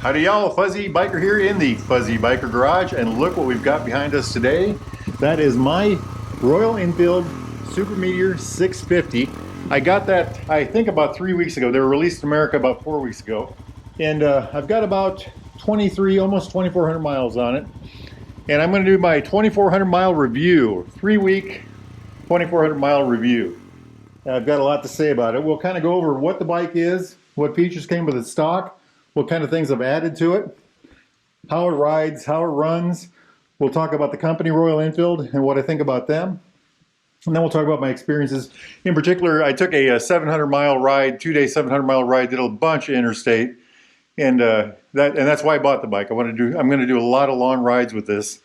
Howdy y'all, Fuzzy Biker here in the Fuzzy Biker Garage, and look what we've got behind us today. That is my Royal Enfield Super Meteor 650. I got that, I think, about 3 weeks ago. They were released in America about 4 weeks ago. And I've got about 23, almost 2,400 miles on it. And I'm going to do my 2,400 mile review, 3-week 2,400 mile review. I've got a lot to say about it. We'll kind of go over what the bike is, what features came with its stock, what kind of things I've added to it, how it rides, how it runs. We'll talk about the company Royal Enfield and what I think about them. And then we'll talk about my experiences. In particular, I took a 700 mile ride, 2-day 700 mile ride, did a bunch of interstate. And that's why I bought the bike. I'm going to do a lot of long rides with this.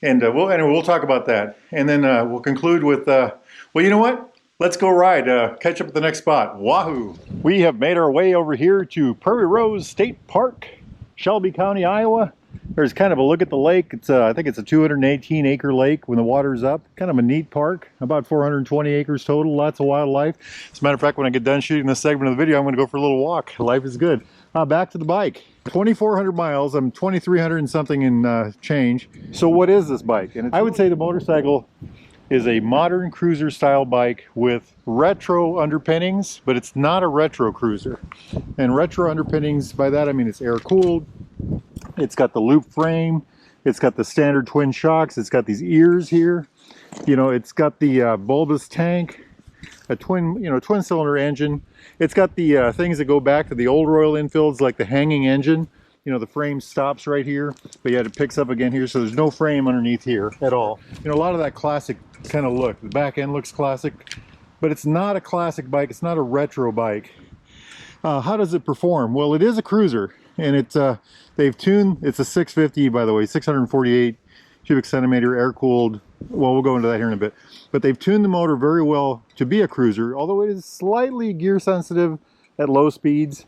And we'll talk about that. And then we'll conclude with, well, you know what? Let's go ride, catch up at the next spot. Wahoo! We have made our way over here to Prairie Rose State Park, Shelby County, Iowa. There's kind of a look at the lake. It's I think it's a 218 acre lake when the water's up. Kind of a neat park, about 420 acres total, lots of wildlife. As a matter of fact, when I get done shooting this segment of the video, I'm going to go for a little walk. Life is good. Back to the bike. 2,400 miles, I'm 2,300 and something in change. So what is this bike? And I would say the motorcycle is a modern cruiser style bike with retro underpinnings, but it's not a retro cruiser. And retro underpinnings, by that I mean it's air cooled, it's got the loop frame, it's got the standard twin shocks, it's got these ears here, you know, it's got the bulbous tank, a twin cylinder engine. It's got the things that go back to the old Royal Enfields, like the hanging engine. You know, the frame stops right here, but yet it picks up again here, so there's no frame underneath here at all. You know, a lot of that classic kind of look. The back end looks classic, but it's not a classic bike. It's not a retro bike. How does it perform? Well, it is a cruiser, and they've tuned, it's a 650, by the way, 648 cubic centimeter air-cooled. Well, we'll go into that here in a bit. But they've tuned the motor very well to be a cruiser, although it is slightly gear sensitive at low speeds.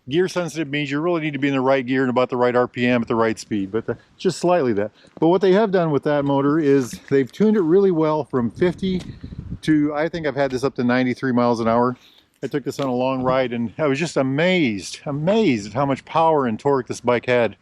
Gear sensitive means you really need to be in the right gear and about the right RPM at the right speed, but just slightly that. But what they have done with that motor is they've tuned it really well from 50 to, I think I've had this up to 93 miles an hour. I took this on a long ride and I was just amazed at how much power and torque this bike had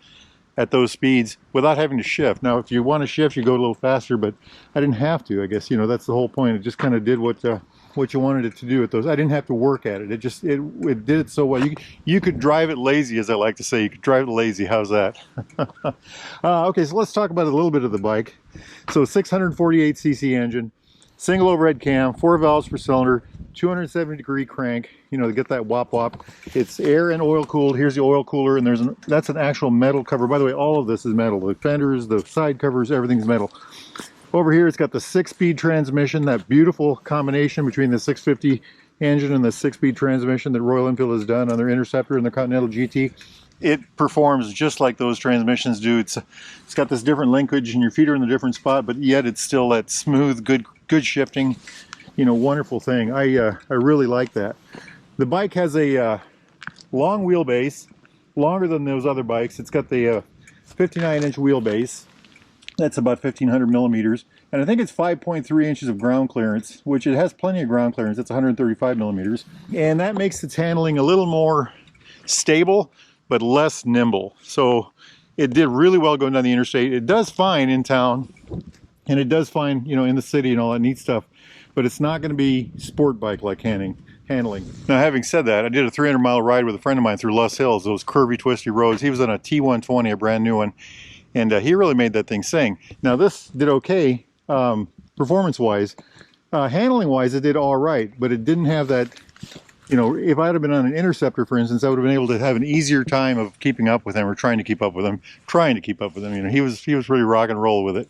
at those speeds without having to shift. Now, if you want to shift, you go a little faster, but I didn't have to. I guess, you know, that's the whole point. It just kind of did what you wanted it to do at those. I didn't have to work at it. It did it so well. You could drive it lazy, as I like to say. You could drive it lazy. How's that? Okay, so let's talk about a little bit of the bike. So 648 cc engine, single overhead cam, 4 valves per cylinder, 270-degree crank. You know, to get that wop wop. It's air and oil cooled. Here's the oil cooler, and that's an actual metal cover. By the way, all of this is metal. The fenders, the side covers, everything's metal. Over here, it's got the 6-speed transmission, that beautiful combination between the 650 engine and the 6-speed transmission that Royal Enfield has done on their Interceptor and their Continental GT. It performs just like those transmissions do. It's got this different linkage, and your feet are in a different spot, but yet it's still that smooth, good shifting, you know, wonderful thing. I really like that. The bike has a long wheelbase, longer than those other bikes. It's got the 59-inch wheelbase. That's about 1,500 millimeters. And I think it's 5.3 inches of ground clearance, which it has plenty of ground clearance. That's 135 millimeters. And that makes its handling a little more stable, but less nimble. So it did really well going down the interstate. It does fine in town, and it does fine, you know, in the city and all that neat stuff. But it's not going to be sport bike-like handling. Now, having said that, I did a 300-mile ride with a friend of mine through Loess Hills, those curvy, twisty roads. He was on a T120, a brand new one. And he really made that thing sing. Now, this did okay performance-wise. Handling-wise, it did all right, but it didn't have that, you know, if I had been on an Interceptor, for instance, I would have been able to have an easier time of keeping up with him, or trying to keep up with him. You know, he was really rock and roll with it.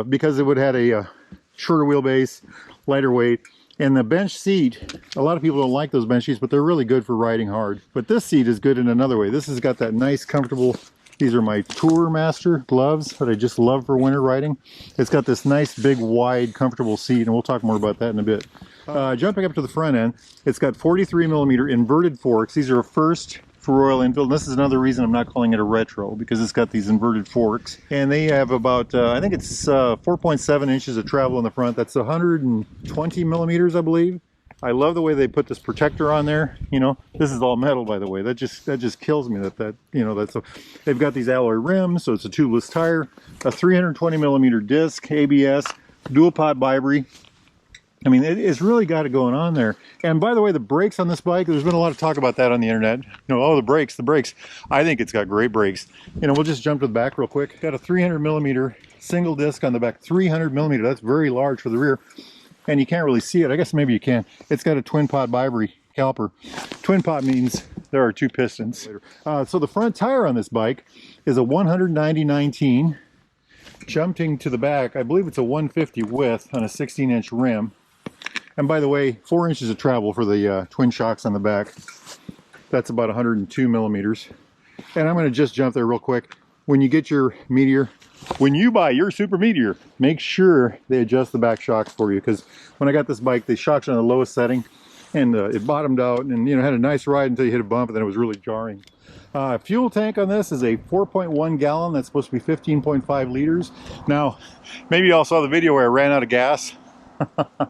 Because it would have had a shorter wheelbase, lighter weight. And the bench seat, a lot of people don't like those bench seats, but they're really good for riding hard. But this seat is good in another way. This has got that nice, comfortable. These are my Tour Master gloves that I just love for winter riding. It's got this nice, big, wide, comfortable seat, and we'll talk more about that in a bit. Jumping up to the front end, it's got 43 millimeter inverted forks. These are a first for Royal Enfield, and this is another reason I'm not calling it a retro, because it's got these inverted forks. And they have about, I think it's 4.7 inches of travel in the front. That's 120 millimeters, I believe. I love the way they put this protector on there. You know, this is all metal, by the way. That just kills me that you know, that's a, they've got these alloy rims, so it's a tubeless tire, a 320 millimeter disc, ABS, dual pot Vibri. I mean, it's really got it going on there. And by the way, the brakes on this bike, there's been a lot of talk about that on the internet. You know, oh, the brakes. I think it's got great brakes. You know, we'll just jump to the back real quick. Got a 300 millimeter single disc on the back, 300 millimeter. That's very large for the rear. And you can't really see it. I guess maybe you can. It's got a twin pot Vibri caliper. Twin pot means there are two pistons. So the front tire on this bike is a 190/19. Jumping to the back, I believe it's a 150 width on a 16-inch rim. And by the way, 4 inches of travel for the twin shocks on the back. That's about 102 millimeters. And I'm going to just jump there real quick. When you get your Meteor, when you buy your Super Meteor, make sure they adjust the back shocks for you, because when I got this bike, the shocks are on the lowest setting, and it bottomed out, and you know, had a nice ride until you hit a bump, and then it was really jarring. Fuel tank on this is a 4.1 gallon. That's supposed to be 15.5 liters. Now, maybe you all saw the video where I ran out of gas.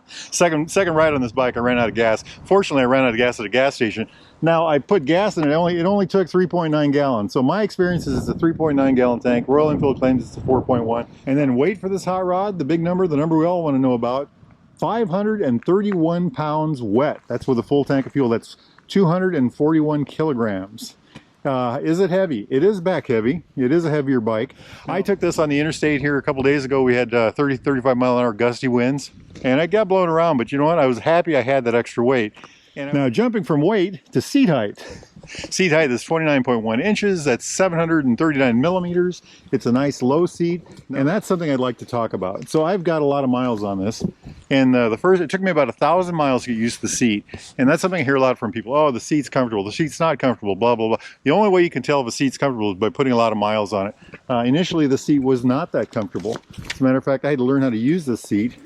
second ride on this bike, I ran out of gas. Fortunately, I ran out of gas at a gas station. Now, I put gas in it. It only took 3.9 gallons. So my experience is it's a 3.9 gallon tank. Royal Enfield claims it's a 4.1. And then wait for this hot rod, the big number, the number we all want to know about. 531 pounds wet. That's with a full tank of fuel. That's 241 kilograms. Is it heavy? It is back heavy. It is a heavier bike. I took this on the interstate here a couple days ago. We had 35 mile an hour gusty winds, and I got blown around, but you know what? I was happy I had that extra weight. And now jumping from weight to seat height. Seat height is 29.1 inches. That's 739 millimeters. It's a nice low seat, and that's something I'd like to talk about. So I've got a lot of miles on this, and it took me about 1,000 miles to get used to the seat, and that's something I hear a lot from people. Oh, the seat's comfortable. The seat's not comfortable. Blah blah blah. The only way you can tell if a seat's comfortable is by putting a lot of miles on it. Initially, the seat was not that comfortable. As a matter of fact, I had to learn how to use this seat.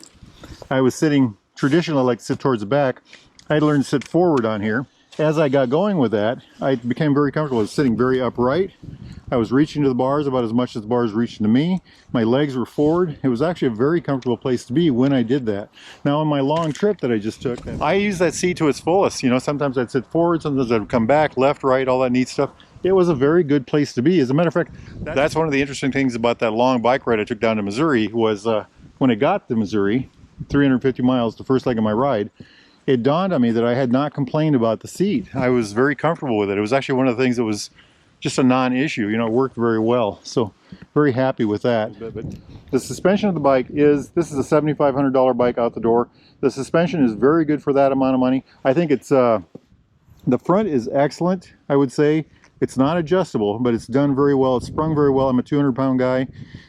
I was sitting traditionally, I like to sit towards the back. I had to learn to sit forward on here. As I got going with that, I became very comfortable. I was sitting very upright. I was reaching to the bars about as much as the bars reached to me. My legs were forward. It was actually a very comfortable place to be when I did that. Now on my long trip that I just took, I used that seat to its fullest. You know, sometimes I'd sit forward, sometimes I'd come back, left, right, all that neat stuff. It was a very good place to be. As a matter of fact, that's one of the interesting things about that long bike ride I took down to Missouri was when I got to Missouri, 350 miles, the first leg of my ride, it dawned on me that I had not complained about the seat. I was very comfortable with it. It was actually one of the things that was just a non-issue. You know, it worked very well. So very happy with that. But the suspension of the bike this is a $7,500 bike out the door. The suspension is very good for that amount of money. I think it's, the front is excellent, I would say. It's not adjustable, but it's done very well. It's sprung very well. I'm a 200-pound guy.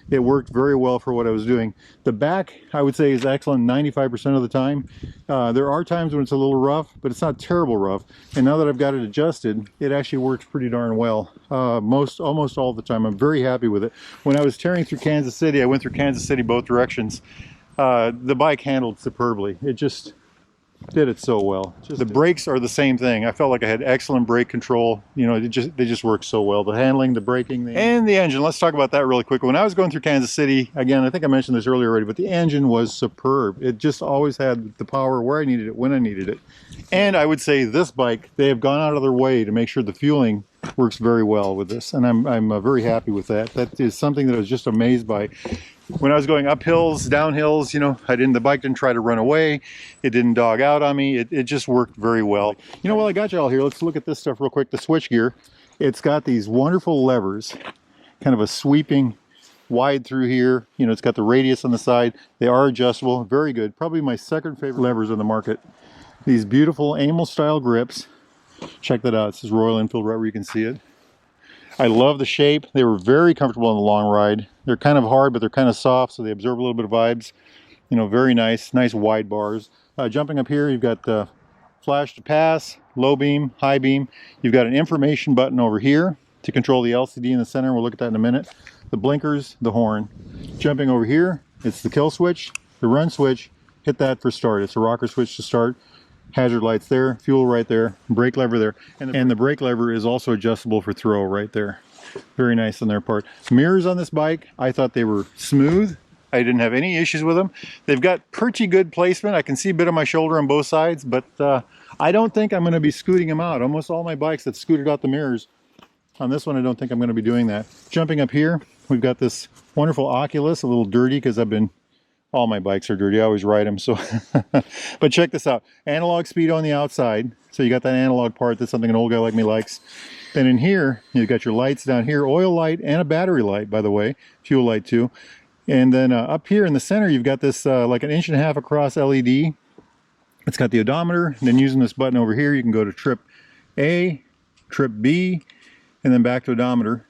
It worked very well for what I was doing. The back, I would say, is excellent 95% of the time. There are times when it's a little rough, but it's not terrible rough. And now that I've got it adjusted, it actually works pretty darn well. Almost all the time. I'm very happy with it. When I was tearing through Kansas City, I went through Kansas City both directions. The bike handled superbly. It just did it so well. The brakes are the same thing. I felt like I had excellent brake control. You know, they just work so well. The handling, the braking, and the engine. Let's talk about that really quick. When I was going through Kansas City, again, I think I mentioned this earlier already, but the engine was superb. It just always had the power where I needed it, when I needed it. And I would say this bike, they have gone out of their way to make sure the fueling works very well with this, and I'm very happy with that. That is something that I was just amazed by. When I was going up hills, down hills, you know, the bike didn't try to run away. It didn't dog out on me. It just worked very well. You know, while I got you all here, let's look at this stuff real quick. The switch gear, it's got these wonderful levers, kind of a sweeping wide through here. You know, it's got the radius on the side. They are adjustable, very good. Probably my second favorite levers on the market. These beautiful Amel style grips. Check that out. This is Royal Enfield right where you can see it. I love the shape. They were very comfortable on the long ride. They're kind of hard, but they're kind of soft, so they absorb a little bit of vibes. You know, very nice wide bars. Jumping up here, you've got the flash to pass, low beam, high beam. You've got an information button over here to control the LCD in the center. We'll look at that in a minute. The blinkers, the horn. Jumping over here, it's the kill switch, the run switch. Hit that for start. It's a rocker switch to start. Hazard lights there, fuel right there, brake lever there, and the brake lever is also adjustable for throw right there. Very nice on their part. Mirrors on this bike, I thought they were smooth. I didn't have any issues with them. They've got pretty good placement. I can see a bit of my shoulder on both sides, but I don't think I'm going to be scooting them out. Almost all my bikes have scooted out the mirrors. On this one, I don't think I'm going to be doing that. Jumping up here, we've got this wonderful Oculus, a little dirty because all my bikes are dirty. I always ride them, so. But check this out. Analog speed on the outside. So you got that analog part. That's something an old guy like me likes. Then in here, you've got your lights down here, oil light and a battery light, by the way, fuel light too. And then up here in the center, you've got this like 1.5 inch across LED. It's got the odometer. And then using this button over here, you can go to trip A, trip B, and then back to odometer.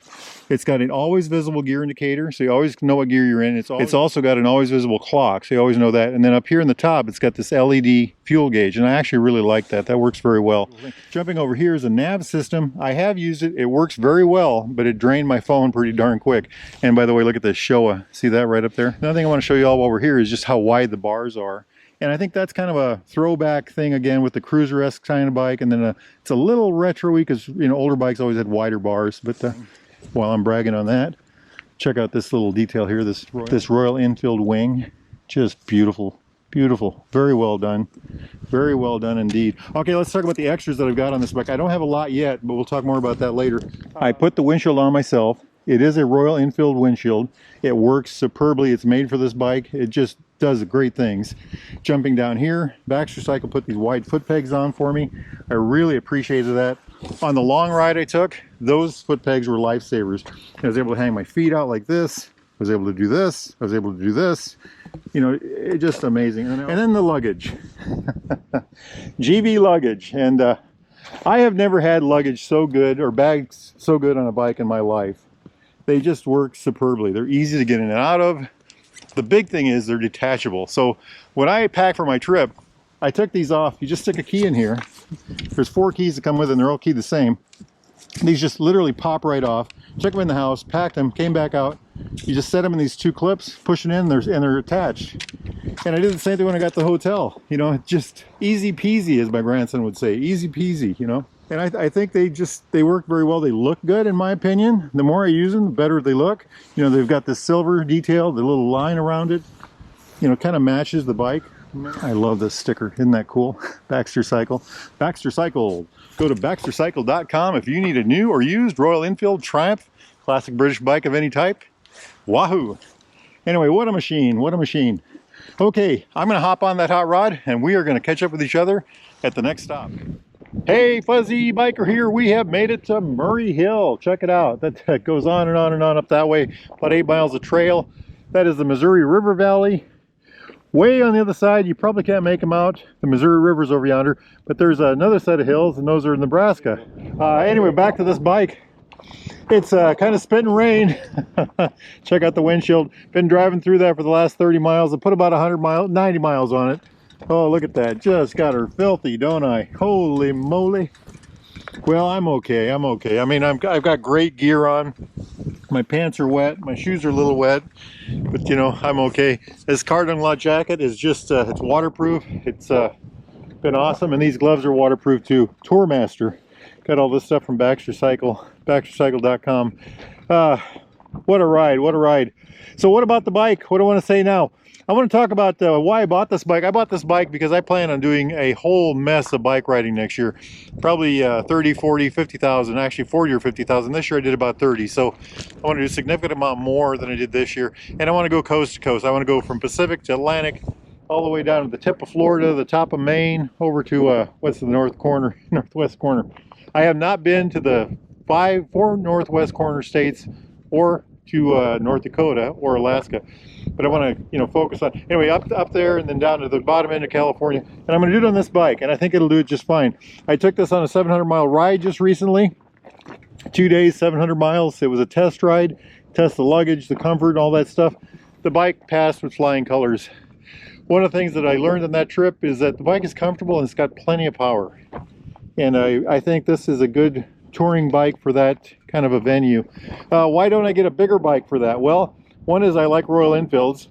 It's got an always visible gear indicator, so you always know what gear you're in. It's also got an always visible clock, so you always know that. And then up here in the top, it's got this LED fuel gauge, and I actually really like that. That works very well. Jumping over here is a nav system. I have used it. It works very well, but it drained my phone pretty darn quick. And by the way, look at this Showa. See that right up there? Another thing I want to show you all while we're here is just how wide the bars are. And I think that's kind of a throwback thing again with the cruiser-esque kind of bike. And then it's a little retro-y because, you know, older bikes always had wider bars. But while I'm bragging on that, check out this little detail here, this Royal Enfield wing. Just beautiful, beautiful. Very well done. Very well done indeed. Okay, let's talk about the extras that I've got on this bike. I don't have a lot yet, but we'll talk more about that later. I put the windshield on myself. It is a Royal Enfield windshield. It works superbly. It's made for this bike. It just does great things. Jumping down here, Baxter Cycle put these wide foot pegs on for me. I really appreciated that. On the long ride I took, those foot pegs were lifesavers. I was able to hang my feet out like this. I was able to do this. I was able to do this. You know, it's just amazing. And then the luggage. GB luggage. And I have never had luggage so good or bags so good on a bike in my life. They just work superbly. They're easy to get in and out of. The big thing is they're detachable. So when I pack for my trip, I took these off. You just stick a key in here. There's 4 keys that come with it, and they're all keyed the same. These just literally pop right off. Took them in the house, packed them, came back out. You just set them in these 2 clips, push it in, and they're attached. And I did the same thing when I got to the hotel. You know, just easy peasy, as my grandson would say. Easy peasy, you know. And I think they work very well. They look good, in my opinion. The more I use them, the better they look. You know, they've got this silver detail, the little line around it. You know, kind of matches the bike. I love this sticker. Isn't that cool? Baxter Cycle. Baxter Cycle. Go to baxtercycle.com if you need a new or used Royal Enfield Triumph, classic British bike of any type. Wahoo! Anyway, what a machine. What a machine. Okay, I'm going to hop on that hot rod, and we are going to catch up with each other at the next stop. Hey, Fuzzy Biker here. We have made it to Murray Hill. Check it out. That goes on and on and on up that way. About 8 miles of trail. That is the Missouri River Valley. Way on the other side, you probably can't make them out. The Missouri River's over yonder. But there's another set of hills, and those are in Nebraska. Anyway, back to this bike. It's kind of spitting rain. Check out the windshield. Been driving through that for the last 30 miles. I put about 90 miles on it. Oh, look at that. Just got her filthy, don't I? Holy moly. Well, I'm okay. I'm okay. I mean, I've got great gear on. My pants are wet. My shoes are a little wet. But, you know, I'm okay. This Cardinal Law jacket is just, it's waterproof. It's been awesome. And these gloves are waterproof too. Tourmaster. Got all this stuff from Baxter Cycle. BaxterCycle.com. What a ride. What a ride. So what about the bike? What do I want to say now? I want to talk about why I bought this bike. I bought this bike because I plan on doing a whole mess of bike riding next year. Probably 30, 40, 50,000, actually 40 or 50,000. This year I did about 30. So I want to do a significant amount more than I did this year. And I want to go coast to coast. I want to go from Pacific to Atlantic, all the way down to the tip of Florida, the top of Maine, over to what's the northwest corner. I have not been to the 4 northwest corner states or to North Dakota or Alaska. But I want to, you know, focus on, anyway, up there and then down to the bottom end of California. And I'm going to do it on this bike, and I think it'll do it just fine. I took this on a 700-mile ride just recently. 2 days, 700 miles. It was a test ride. Test the luggage, the comfort, all that stuff. The bike passed with flying colors. One of the things that I learned on that trip is that the bike is comfortable and it's got plenty of power. And I think this is a good touring bike for that kind of a venue. Why don't I get a bigger bike for that? Well, one is I like Royal Enfields,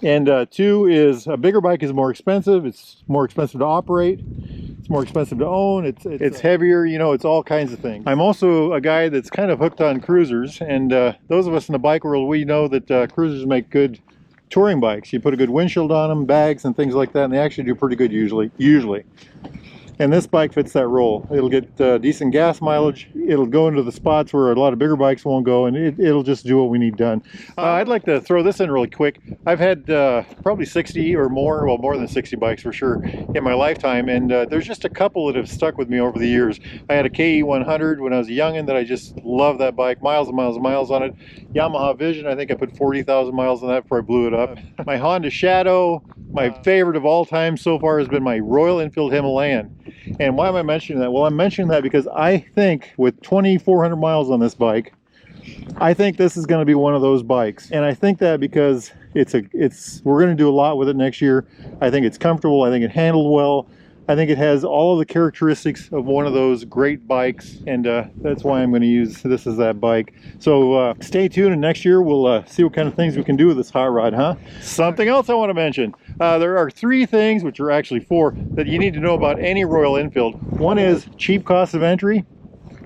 and 2 is a bigger bike is more expensive. It's more expensive to operate. It's more expensive to own. It's heavier. You know, it's all kinds of things. I'm also a guy that's kind of hooked on cruisers, and those of us in the bike world, we know that cruisers make good touring bikes. You put a good windshield on them, bags and things like that, and they actually do pretty good usually. And this bike fits that role. It'll get decent gas mileage. It'll go into the spots where a lot of bigger bikes won't go, and it'll just do what we need done. I'd like to throw this in really quick. I've had probably 60 or more, well, more than 60 bikes for sure in my lifetime, and there's just a couple that have stuck with me over the years. I had a KE100 when I was a youngin' that I just love that bike. Miles and miles and miles on it. Yamaha Vision, I think I put 40,000 miles on that before I blew it up. My Honda Shadow. My favorite of all time so far has been my Royal Enfield Himalayan. And why am I mentioning that? Well, I'm mentioning that because I think with 2,400 miles on this bike, I think this is going to be one of those bikes. And I think that because we're going to do a lot with it next year. I think it's comfortable. I think it handled well. I think it has all of the characteristics of one of those great bikes, and that's why I'm going to use this as that bike. So stay tuned, and next year we'll see what kind of things we can do with this hot rod, huh? Something else I want to mention. There are 3 things, which are actually 4, that you need to know about any Royal Enfield. One is cheap cost of entry.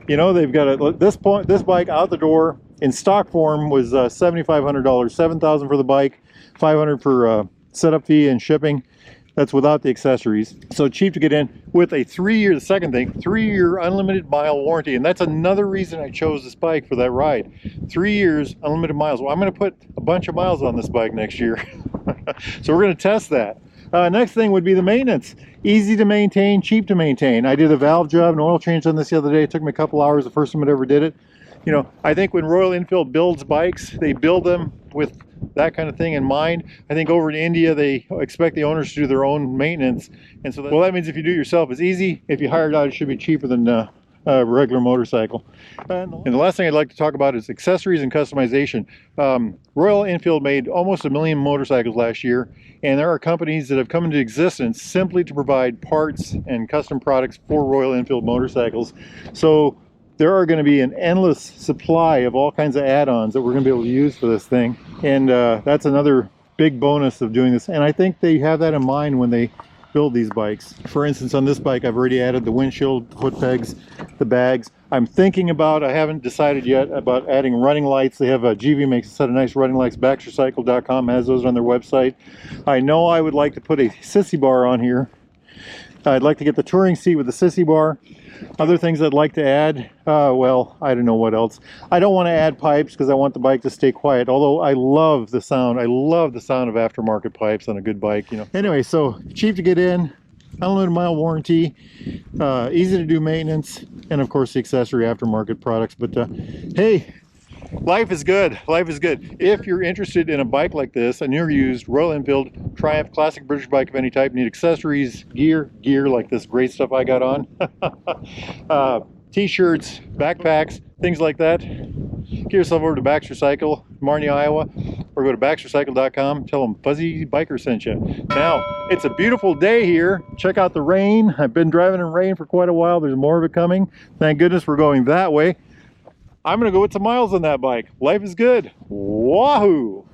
You know, they've got this bike out the door in stock form was $7,500, $7,000 for the bike, $500 for setup fee and shipping. That's without the accessories. So cheap to get in with a 3-year, the second thing, 3-year unlimited mile warranty. And that's another reason I chose this bike for that ride. 3 years, unlimited miles. Well, I'm going to put a bunch of miles on this bike next year. So we're going to test that. Next thing would be the maintenance. Easy to maintain, cheap to maintain. I did a valve job and oil change on this the other day. It took me a couple hours, the first time I ever did it. You know, I think when Royal Enfield builds bikes, they build them with that kind of thing in mind. I think over in India, they expect the owners to do their own maintenance. And so that means if you do it yourself, it's easy. If you hire it out, it should be cheaper than a regular motorcycle. And the last thing I'd like to talk about is accessories and customization. Royal Enfield made almost 1 million motorcycles last year, and there are companies that have come into existence simply to provide parts and custom products for Royal Enfield motorcycles. So there are going to be an endless supply of all kinds of add-ons that we're going to be able to use for this thing, and that's another big bonus of doing this. And I think they have that in mind when they build these bikes. For instance, on this bike, I've already added the windshield, foot pegs, the bags. I'm thinking about, I haven't decided yet, about adding running lights. They have GV makes a set of nice running lights. Baxtercycle.com has those on their website. I know I would like to put a sissy bar on here. I'd like to get the touring seat with the sissy bar. Other things I'd like to add, well, I don't know what else. I don't want to add pipes because I want the bike to stay quiet, although I love the sound. I love the sound of aftermarket pipes on a good bike, you know. Anyway, so cheap to get in, unlimited mile warranty, easy to do maintenance, and of course the accessory aftermarket products. But hey, life is good. Life is good. If you're interested in a bike like this, a newer used Royal Enfield Triumph classic British bike of any type, need accessories, gear like this great stuff I got on, t-shirts, backpacks, things like that, get yourself over to Baxter Cycle, Marnie, Iowa, or go to baxtercycle.com. Tell them Fuzzy Biker sent you. Now, it's a beautiful day here. Check out the rain. I've been driving in rain for quite a while. There's more of it coming. Thank goodness we're going that way. I'm going to go with some miles on that bike. Life is good. Wahoo!